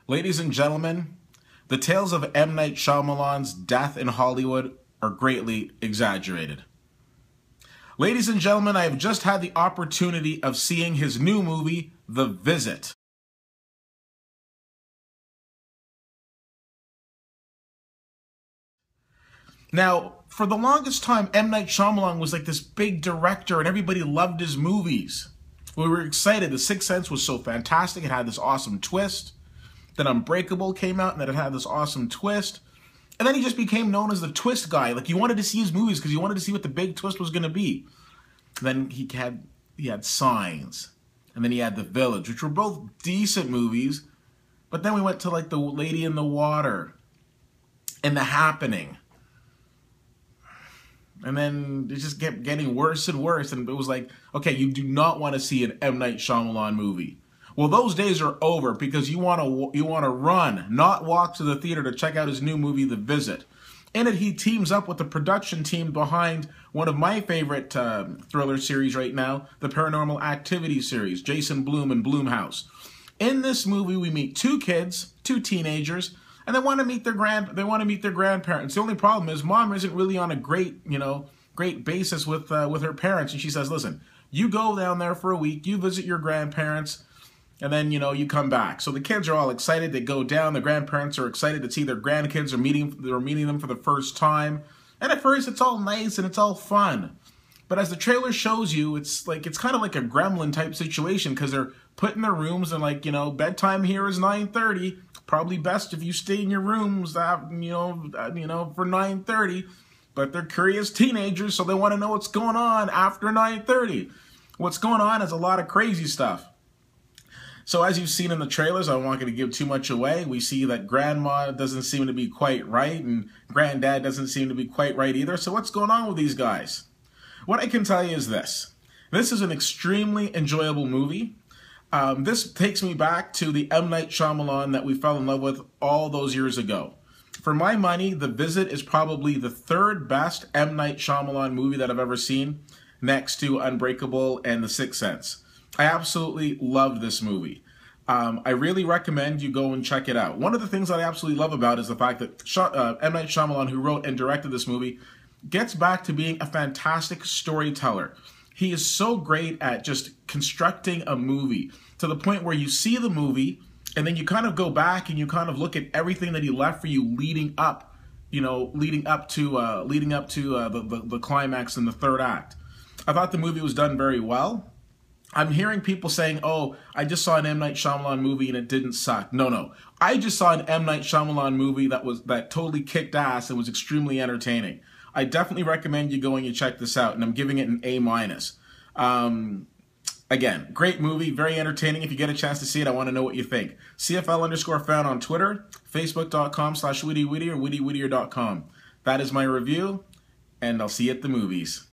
Ladies and gentlemen, the tales of M. Night Shyamalan's death in Hollywood are greatly exaggerated. Ladies and gentlemen, I have just had the opportunity of seeing his new movie, The Visit. Now, for the longest time, M. Night Shyamalan was like this big director and everybody loved his movies. We were excited. The Sixth Sense was so fantastic. It had this awesome twist. Then Unbreakable came out and then it had this awesome twist. And then he just became known as the twist guy. Like, you wanted to see his movies because you wanted to see what the big twist was going to be. Then he had Signs. And then he had The Village, which were both decent movies. But then we went to like The Lady in the Water and The Happening. And then it just kept getting worse and worse. And it was like, okay, you do not want to see an M. Night Shyamalan movie. Well, those days are over because you want to run, not walk to the theater to check out his new movie, The Visit. In it, he teams up with the production team behind one of my favorite thriller series right now, the Paranormal Activity series, Jason Blum and Blumhouse. In this movie, we meet two kids, two teenagers, and they want to meet their grandparents. The only problem is mom isn't really on a great basis with her parents, and she says, "Listen, you go down there for a week, you visit your grandparents, and then, you come back." So the kids are all excited. They go down. The grandparents are excited to see their grandkids. They're meeting them for the first time. And at first, it's all nice and it's all fun. But as the trailer shows you, it's kind of like a Gremlin type situation because they're put in their rooms and bedtime here is 9:30. Probably best if you stay in your rooms, for 9:30. But they're curious teenagers, so they want to know what's going on after 9:30. What's going on is a lot of crazy stuff. So as you've seen in the trailers, I'm not going to give too much away. We see that grandma doesn't seem to be quite right, and granddad doesn't seem to be quite right either. So what's going on with these guys? What I can tell you is this. This is an extremely enjoyable movie. This takes me back to the M. Night Shyamalan that we fell in love with all those years ago. For my money, The Visit is probably the third best M. Night Shyamalan movie that I've ever seen, next to Unbreakable and The Sixth Sense. I absolutely loved this movie. I really recommend you go and check it out. One of the things that I absolutely love about is the fact that M. Night Shyamalan, who wrote and directed this movie, gets back to being a fantastic storyteller. He is so great at just constructing a movie to the point where you see the movie and then you kind of go back and you kind of look at everything that he left for you leading up to the climax in the third act. I thought the movie was done very well. I'm hearing people saying, "Oh, I just saw an M. Night Shyamalan movie and it didn't suck." No. I just saw an M. Night Shyamalan movie that totally kicked ass and was extremely entertaining. I definitely recommend you going and check this out, and I'm giving it an A-. Again, great movie, very entertaining. If you get a chance to see it, I want to know what you think. CFL_fan on Twitter, Facebook.com/WittyWhittier or WittyWhittier.com. That is my review, and I'll see you at the movies.